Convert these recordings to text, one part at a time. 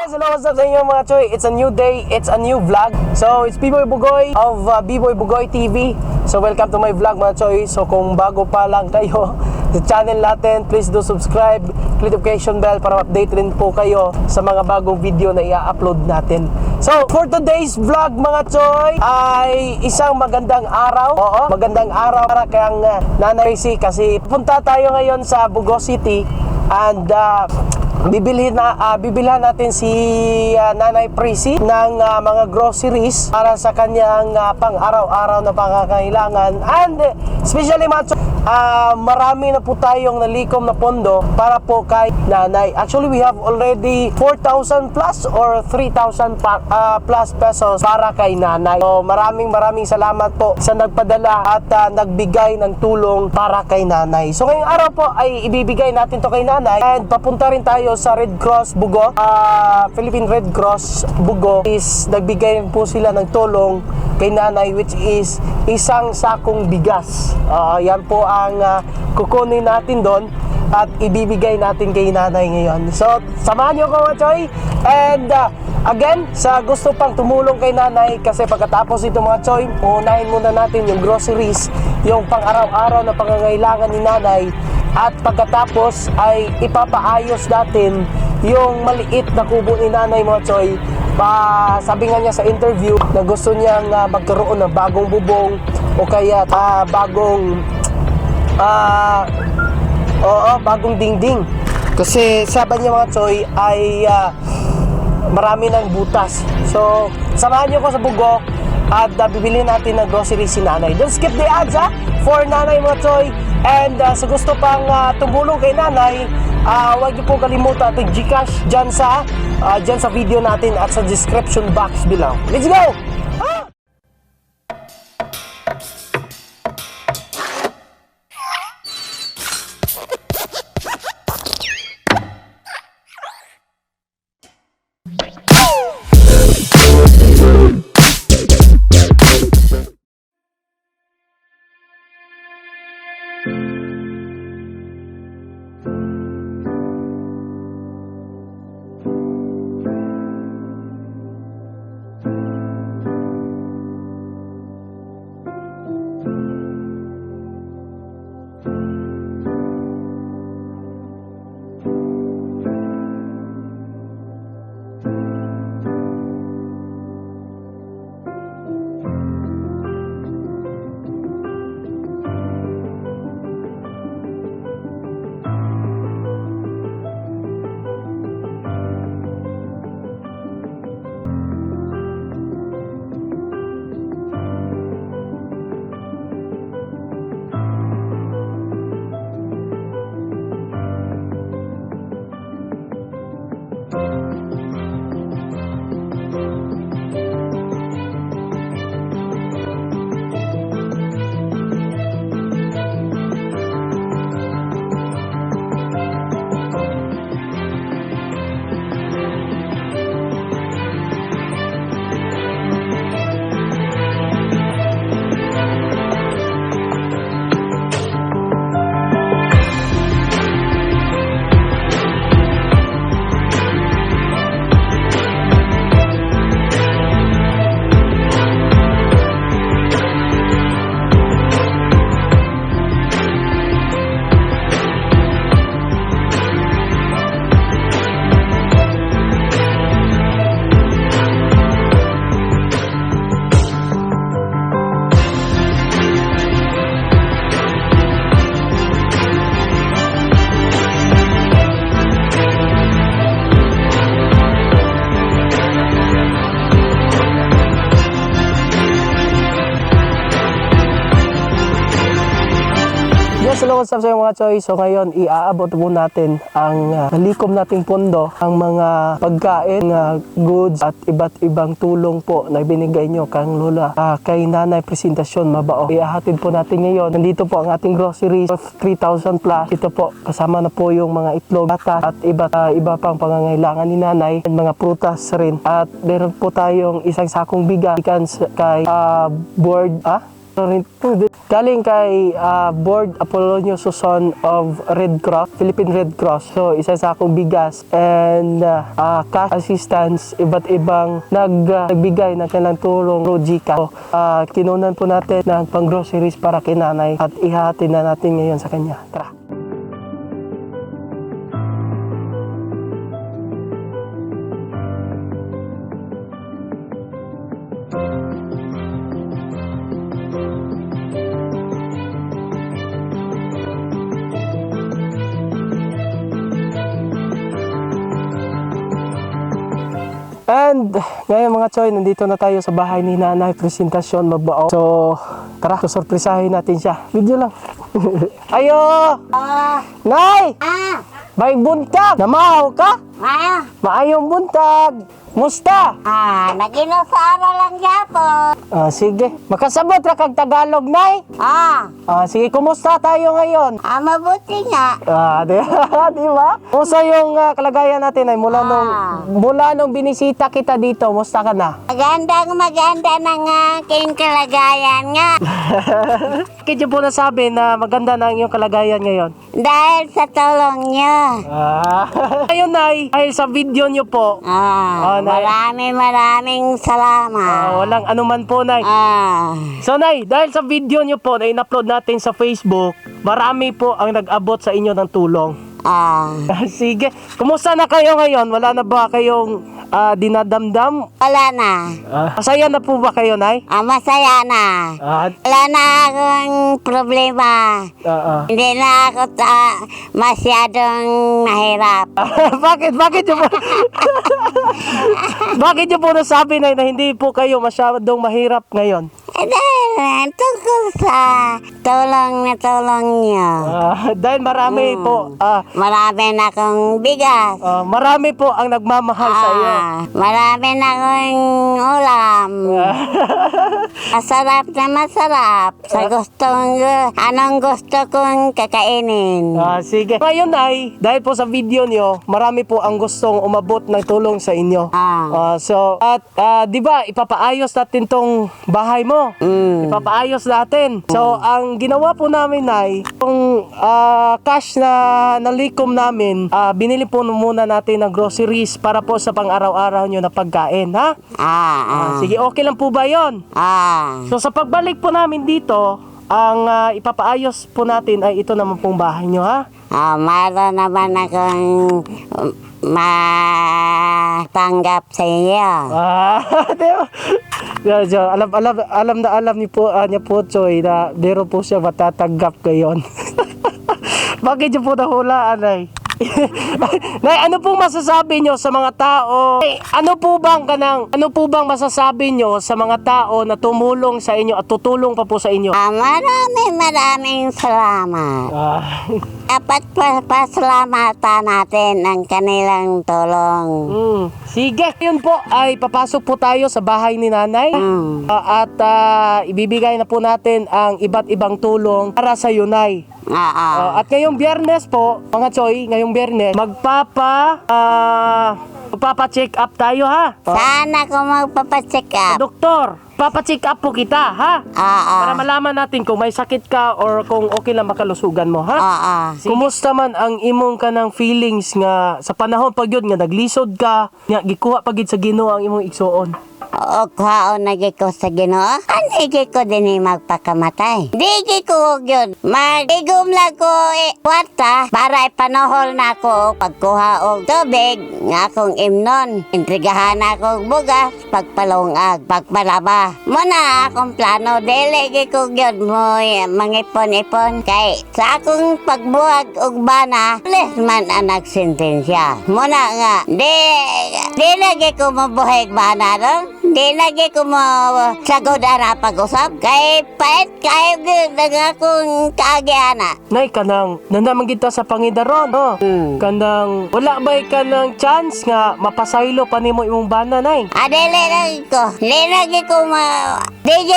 guys, hello, what's up sa inyo mga choy? It's a new day, it's a new vlog. So, it's B-Boy Bugoy of B-Boy Bugoy TV. So, welcome to my vlog mga choy. So, kung bago pa lang kayo sa channel natin, please do subscribe, click notification bell para update rin po kayo sa mga bagong video na i-upload natin. So, for today's vlog mga choy, ay isang magandang araw. Oo, magandang araw para kang Nanay C kasi punta tayo ngayon sa Bugo City and bibilhan natin si Nanay Prissy ng mga groceries para sa kanyang pang-araw-araw na pangangailangan. And especially marami na po tayong nalikom na pondo para po kay Nanay. Actually, we have already 4,000 plus or 3,000 plus pesos para kay Nanay. So, maraming salamat po sa nagpadala at nagbigay ng tulong para kay Nanay. So, ngayong araw po ay ibibigay natin to kay Nanay and papunta rin tayo sa Red Cross Bugo. Philippine Red Cross Bugo is nagbigay po sila ng tulong kay Nanay, which is isang sakong bigas. Yan po ang kukunin natin doon at ibibigay natin kay Nanay ngayon. So, samahan niyo ko mga choy. And again, sa gusto pang tumulong kay Nanay, kasi pagkatapos ito mga choy, unahin muna natin yung groceries, yung pang-araw-araw na pangangailangan ni Nanay. At pagkatapos ay ipapaayos natin yung maliit na kubo ni Nanay mga choy. Sabi nga niya sa interview na gusto niyang magkaroon ng bagong bubong o kaya bagong bagong dingding. Kasi sabi niya mga choy ay marami ng butas. So samahan niyo ko sa Bugo at bibili natin ng grocery si Nanay. Don't skip the ads for Nanay mga choy. And sa gusto pang tumulong kay Nanay, huwag niyo po kalimutan at Gcash dyan sa video natin at sa description box below. Let's go! Hello, what's up sa mga choy? So ngayon, iaabot po natin ang nalikom nating pondo, ang mga pagkain, goods at iba't ibang tulong po na binigay nyo kang Lola kay Nanay Presentasyon Mabao. Iahatid po natin ngayon. Nandito po ang ating groceries of 3,000 plus. Ito po, kasama na po yung mga itlog, bata at iba pang pangangailangan ni Nanay, at mga prutas rin. At meron po tayong isang sakong bigas kay Galing kay Board Apolonio Suson of Red Cross, Philippine Red Cross. So, isa sa akong bigas and cash assistance, iba't ibang nagbigay ng kanilang tulong through Gcash. So, kinunan po natin ng pang-groceries para kay nanay at ihati na natin ngayon sa kanya. Tara! And ngayon mga choy, nandito na tayo sa bahay ni nanay, presentasyon mabuo. So tara, susurprisahin natin siya. Video lang. Ayo! Nay! Baik buntag! Namahaw ka? Maayong buntag! Musta? Naginusara lang yapon. Sige. Makasabot ra kag Tagalog, nay? Sige, kumusta tayo ngayon? Mabuti nga. Di ba? Kumusta yung kalagayan natin ay mula nung binisita kita dito, musta ka na? Maganda ng aking kalagayan nga. Bakit yung po nasabi na maganda na ang iyong kalagayan ngayon? Dahil sa tulong niyo. Ayun, nay, ay sa video nyo po. Maraming salamat. Walang anuman po, nay. So, nay, dahil sa video nyo po na in-upload natin sa Facebook, marami po ang nag-abot sa inyo ng tulong. Sige. Kumusta na kayo ngayon? Wala na ba kayong dinadamdam? Wala na. Masaya na po ba kayo, nay? Masaya na. Wala na akong problema. Hindi na ako masyadong mahirap. Bakit yung po? Bakit yung po nasabi na hindi po kayo masyadong mahirap ngayon? Dahil tungkol sa tulong niyo. Dahil marami po. Marami na akong bigas. Marami po ang nagmamahal sa iyo. Marami na akong ulam. Masarap na masarap. Anong gusto kong kakainin. Sige. Ngayon ay, dahil po sa video nyo, marami po ang gustong umabot ng tulong sa inyo. Di ba, ipapaayos natin tong bahay mo. Ipapaayos natin. So, ang ginawa po namin ay, yung cash na nalikom namin, binili po muna natin ng groceries para po sa pang-araw-araw nyo na pagkain, ha? Sige, okay lang po ba yun? So, sa pagbalik po namin dito, ang ipapaayos po natin ay ito naman pong bahay nyo, ha? Mayroon naman akong matanggap sa iyo. Alam niyo po, niya po, Choy, na meron po siya matatanggap ngayon. Bakit niyo po nahulaan, ay? Nay, ano pong masasabi nyo sa mga tao? Ano po bang masasabi nyo sa mga tao na tumulong sa inyo at tutulong pa po sa inyo? Maraming salamat. Dapat pasalamatan natin ang kanilang tulong. Sige, yun po ay papasok po tayo sa bahay ni nanay at ibibigay na po natin ang iba't ibang tulong para sa Yunay. At ngayong Biyernes po, mga Choy, ngayong Biyernes, magpapa-check up tayo, ha? Sana ko magpapa-check up. Doktor, papa-check up po kita, ha? Para malaman natin kung may sakit ka or kung okay lang makalusugan mo, ha? Kumusta man ang imong kanang feelings nga sa panahon pag yun nga naglisod ka, nga gikuha pagid sa Ginoo ang imong igsuon? Kuhaon na ko sa Ginoo. Hindi ko din magpakamatay. Di ko yun. Magigom lang ko kwarta para ipanohol na ko pagkuha og tubig nga akong imnon. Intrigahan akong bugas pagpalungag, pagpalaba. Muna akong plano. Dili ko yun mo mangipon-ipon. Kay sa akong pagbuhag og bana, less man ang nagsentensya. Muna nga, di lagi ko mabuhay bana ron. Di lagi ko mo sagod ara pag-usap. Kay pait kayo nga akong kaagiana. Nay, kanang nanaman kita sa Pangidaron. Kanang wala ba kanang chance nga mapasaylo pa nimo imong bana, nay? Dili lagi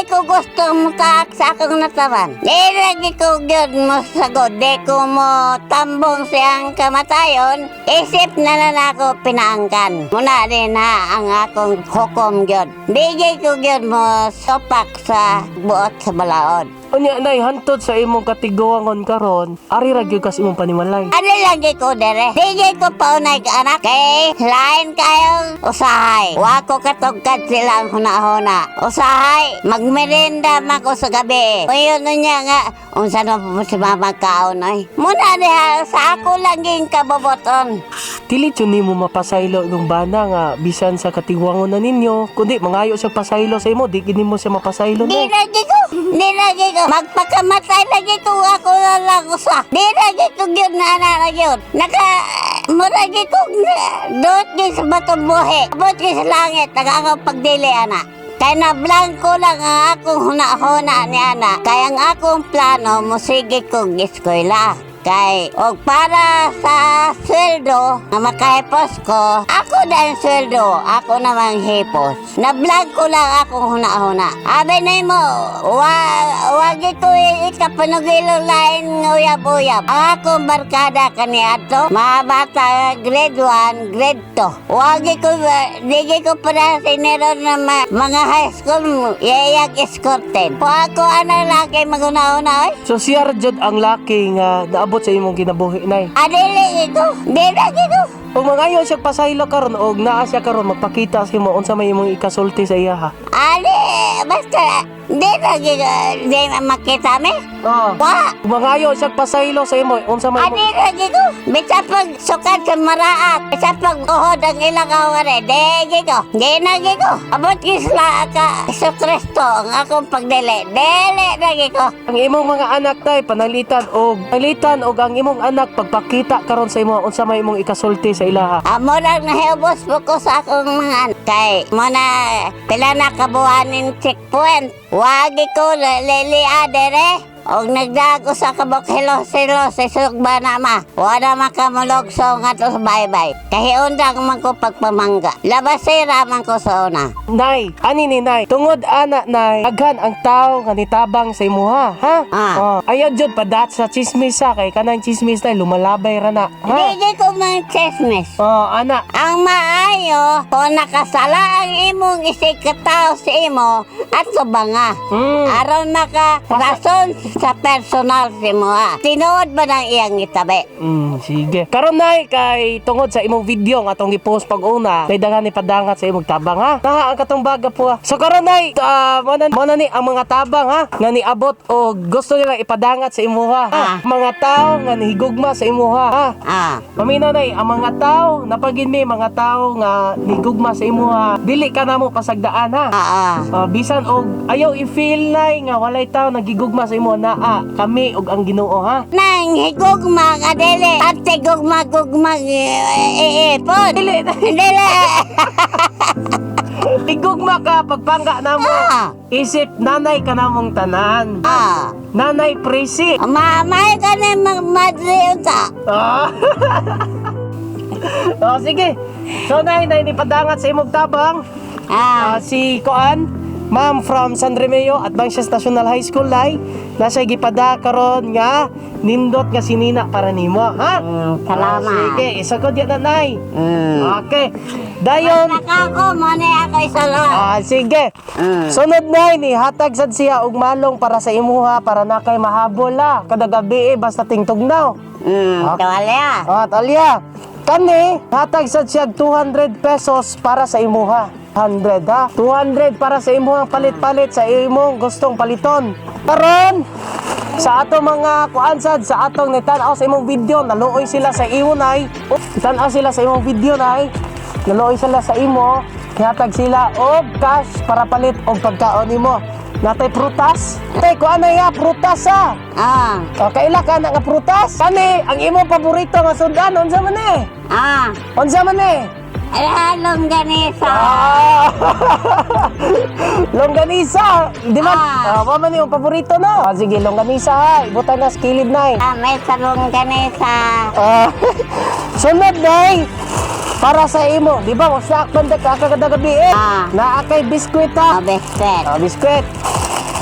ko gusto mo taak sa akong natawan. Di lagi ko gyud mo sagod. Di ko mo tambong siyang kamatayon. Isip na ako pinaangkan. Muna Muna din ha ang akong hukom gyud. Di ko gyud mo sopak sa buot sa balaod. Unya nay hantod sa imong katiguangon karon, ari ra gyud kas imong panimalay. Ano lang ko dere? Di ko paunay ka anak. Kay lain kayong usahay. Wa ko katugkad silang huna-huna. Usahay, magmerenda mako sa gabi. Uyon niya nga, unsa na po si mama kaon ay. Muna diha sa ako lang ging kaboboton. Dili yun nimo mapasaylo yung bana nga bisan sa katiguangon na ninyo, kundi mangayo siya pasaylo sa imo, di gid nimo siya mapasaylo Di no. lagi ko. Magpakamatay lagi ko ako na lang usa. Di lagi ko yun na yun. Muragi ko doot gid sa batong buhi. Abot gid sa langit, nagakang pagdili ana. Kaya na blanco lang ang akong huna-huna ni ana. Kaya ang akong plano, musigi kong eskwela. Kay, og para sa sweldo na makahipos ko, ako na ang sweldo, ako namang hipos. Na-blanco lang akong huna-huna. Abi na mo, wag ko ikapanugilong lain uyab-uyab. Ang akong barkada kaniadto, mga bata grade 1, grade 2. Di ko para sinero na mga high school, yayag escorted. Kung ako ano laki maguna-una, oy. So siya ra jud ang laki nga naabot sa imong kinabuhi nay. Adili ito, di lagi ko. Ug mangayo siya pasaylo karon og naa siya karon magpakita sa imo unsa may imong ikasulti sa iya ha. Ali, basta, di lagi ko, di makita mi. Oh. Wa, Mangayo siya pasaylo sa imo unsa may adi lagi ko. Bisa pag sukat sa maraat, bisa pag uhod ang ilang kawari, di lagi ko. Abot kisla ka, Iso Kristo, ang akong pagdili, dili lagi ko. ang imong mga anak tay panalitan og ang imong anak pagpakita karon sa imo unsa may imong ikasulti sa ilaha. Amo lang nahiubos po ko sa akong mga anak. Kay, muna, pila na kabuhanin checkpoint. Wagi ko, lilia dere. Og nagdago sa kabok-hilo-silo sa sugba na ma. Wala makamulog so nga to sa baybay. Kahiundang man ko pagpamangga. Labasira man ko sa una. Nay, ani ni nay, tungod ana nay, aghan ang tao nga nitabang sa imuha, ha? Ayaw jud padat sa chismis sa kay kanang chismis nay lumalabay ra na, ha? Hindi ko man chismis. Ana. Ang maayo, kung nakasala ang imong isikataw sa imo at subanga. Aron maka rason sa personal si mo ha. Tinuod ba ng iyang itabi? Sige. Karon nay kay tungod sa imong video nga atong i-post pag-una, kay daghan ni padangat sa imong tabang ha. Naha ang katong baga po ha. So karon nay, mo na ni ang mga tabang ha nga niabot o gusto nila ipadangat sa imuha ha. Mga tao nga nihigugma sa imuha ha. Mamina nay ang mga tao napagin mi mga tao nga nihigugma sa imuha. Dili ka namo pasagdaan ha. Bisan og ayaw i-feel nay nga walay tao nagigugma sa imo naa kami og ang Ginoo ha. Nang higugma ka dili. At higugma-gugma po. Dili. Igugma ka pagpangga namo. Isip nanay ka namong tanan. Nanay presi. Mamay ka na magmadri unta. Sige. So nay ni padangat sa imong tabang. Si Koan, ma'am from San Remeo Advanced National High School lay nasa gipada karon nga nindot nga sinina para nimo ha. Salamat. Sige, isa ko diyan nanay. Okay. Dayon. Ako mo na ako isalo. Sige. Sunod nay ni hatag sad siya og malong para sa imuha para na kay mahabol la kada gabi basta tingtugnaw. Tawalya. Talya. Kani hatag sad siya 200 pesos para sa imuha. 100 ha. 200 para sa imong palit-palit sa imong gustong paliton. Karon sa ato mga kuansad sa atong nitan-aw sa imong video naluoy sila sa imo nay. Tan-aw sila sa imong video nay. Naluoy sila sa imo. Hatag sila og cash para palit og pagkaon nimo. Natay prutas. Tay kuan na ya prutas ha. Kaila ka na nga prutas. Kani ang imong paborito nga sundan unsa man ni? Unsa man ni? Longganisa. Longganisa. Di ba? Wa man yung paborito no? Sige, longganisa ha. Ibutan na sa kilid nay. May sa longganisa. Sunod nay. Para sa imo, di ba? Wasak banda ka kada gabi naakay biskwit ha. Biskwit. Biskwit.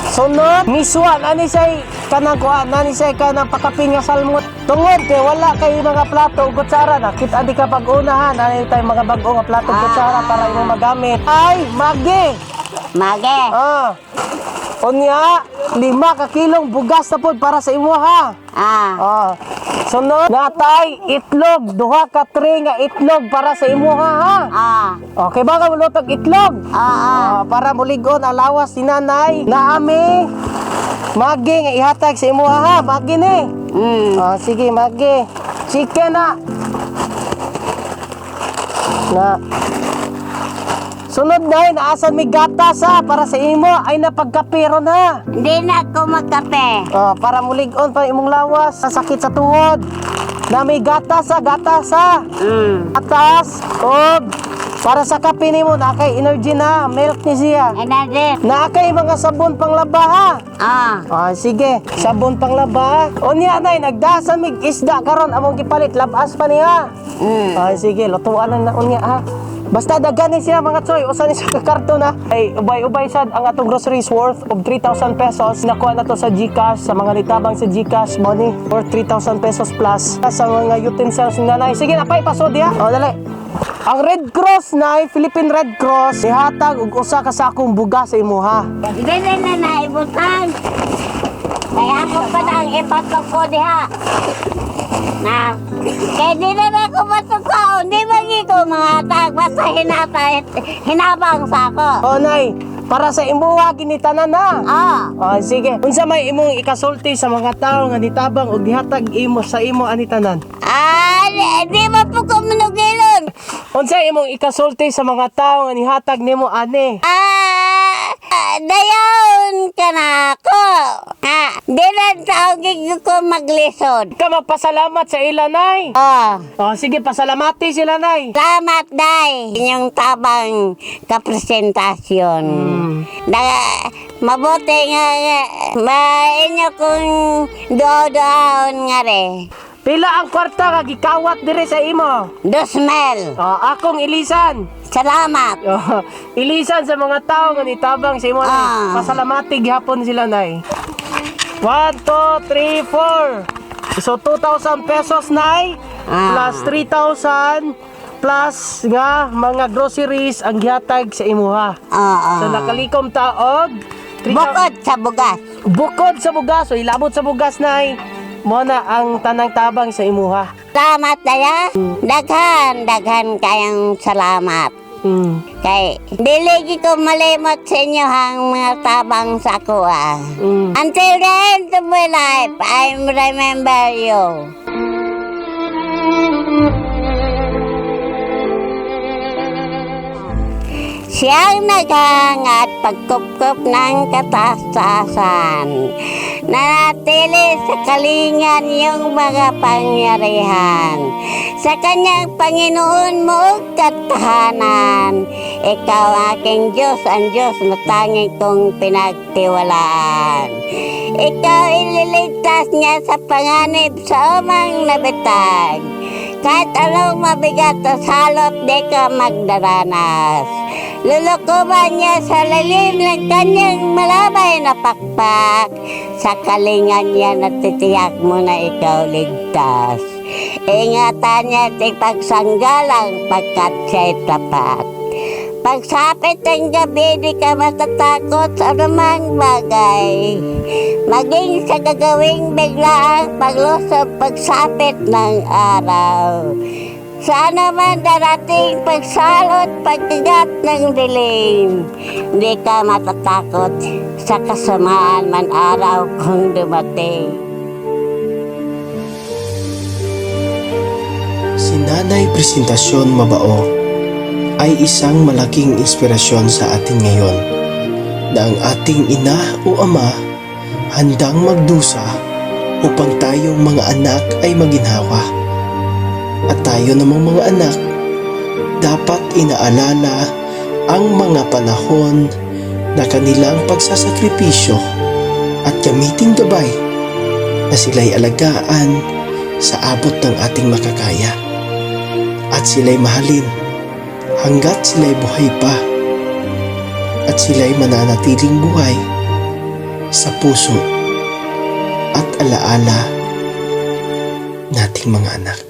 Sunod, miswa nani say kanang kuan, nani say kanang pakapin nga salmot. Tungod kay wala kay mga plato ug kutsara, nakita di ka pag-unahan ano tay mga bag-o nga plato ug kutsara para imong magamit. Ay, magi. Mage. Unya, 5 ka kilong bugas na pod para sa imo ha. Sunod, natay itlog, 2 ka tray nga itlog para sa imo ha. Okay ba ka mulutog itlog? Para muligon ang lawas ni nanay. Naami. Magi nga ihatag sa imo ha, magi ni. Sige, magi. Chicken na. Sunod na naasan may gatas ha, para sa imo ay napagkapiron ha. Hindi na ako magkape. Para muligon pa imong lawas sa sakit sa tuhod. Na may gatas ha, gatas ha. Gatas, para sa kape nimo na kay energy na, milk ni siya. Energy. Na kay mga sabon panglaba ha. Sige, sabon panglaba. Unya nay nagdasa mig isda karon among gipalit labas pa niya. Sige, lutuan na unya ha. Basta daghan ni siya mga choy, usa ni siya ka karton ha. Ay ubay-ubay sad ang atong groceries worth of 3,000 pesos. Nakuha na to sa GCash, sa mga nitabang sa GCash money worth 3,000 pesos plus sa mga utensils ni nanay. Sige na pay pasod ha. Dali. Ang Red Cross na Philippine Red Cross ihatag og usa ka sakong bugas sa imo ha. Hindi na naibutang. Kaya ako pa na ang ipatok ko diha. Kaya di na ako matukaw. Hindi magi ko mga tag. Basta hinabang sa ako. Nay, para sa imuha ginitanan na. Sige. Unsa may imong ikasulti sa mga tao nga nitabang og gihatag imo sa imo anitanan? Di ba po ko manugilon? Unsa imong ikasulti sa mga tao nga nihatag nimo ani? Dayon ka na ako. Di na taogig ko maglisod. Ka magpasalamat sa ilanay. Sige, pasalamati sila nay. Salamat, day. Inyong tabang kapresentasyon. Mabuti nga, inyo kong do-doon nga re. Pila ang kwarta nga gikawat dire sa imo? 2,000. Akong ilisan. Salamat. Ilisan sa mga tao nga nitabang sa imo. Pasalamati gihapon sila nay. 1, 2, 3, 4. So 2,000 pesos nay plus 3,000 plus nga mga groceries ang gihatag sa imuha. So nakalikom taog Bukod sa bugas. Bukod sa bugas, so ilabot sa bugas nay. Mo na ang tanang tabang sa imuha. Salamat daya. Daghan kayang salamat. Kay dili ko malimot sa inyo ang mga tabang sa ako Until the end of my life, I remember you. Siyang naghangat pagkupkup ng katastasan. Nanatili sa kalingan yung mga pangyarihan. Sa kanyang Panginoon mo katahanan. Ikaw aking Diyos, ang Diyos na tanging kong pinagtiwalaan. Ikaw ililigtas niya sa panganib sa umang nabitag. Kahit anong mabigat o salot, di ka magdaranas. Lulukuban niya sa lalim ng kanyang malabay na pakpak. Sa kalingan niya natitiyak mo na ikaw ligtas. Ingatan niya at ipagsanggalang pagkat siya'y tapat. Pagsapit ng gabi, di ka matatakot sa anumang bagay. Maging sa gagawing biglaang paglusob pagsapit ng araw. Sa anuman darating pagsalot, pagkagat ng dilim, di ka matatakot sa kasamaan man araw kung dumating. Si Nanay Presentasyon Mabao ay isang malaking inspirasyon sa atin ngayon na ang ating ina o ama handang magdusa upang tayong mga anak ay maginhawa. At tayo namang mga anak, dapat inaalala ang mga panahon na kanilang pagsasakripisyo at gamiting gabay na sila'y alagaan sa abot ng ating makakaya. At sila'y mahalin hanggat sila'y buhay pa at sila'y mananatiling buhay sa puso at alaala nating mga anak.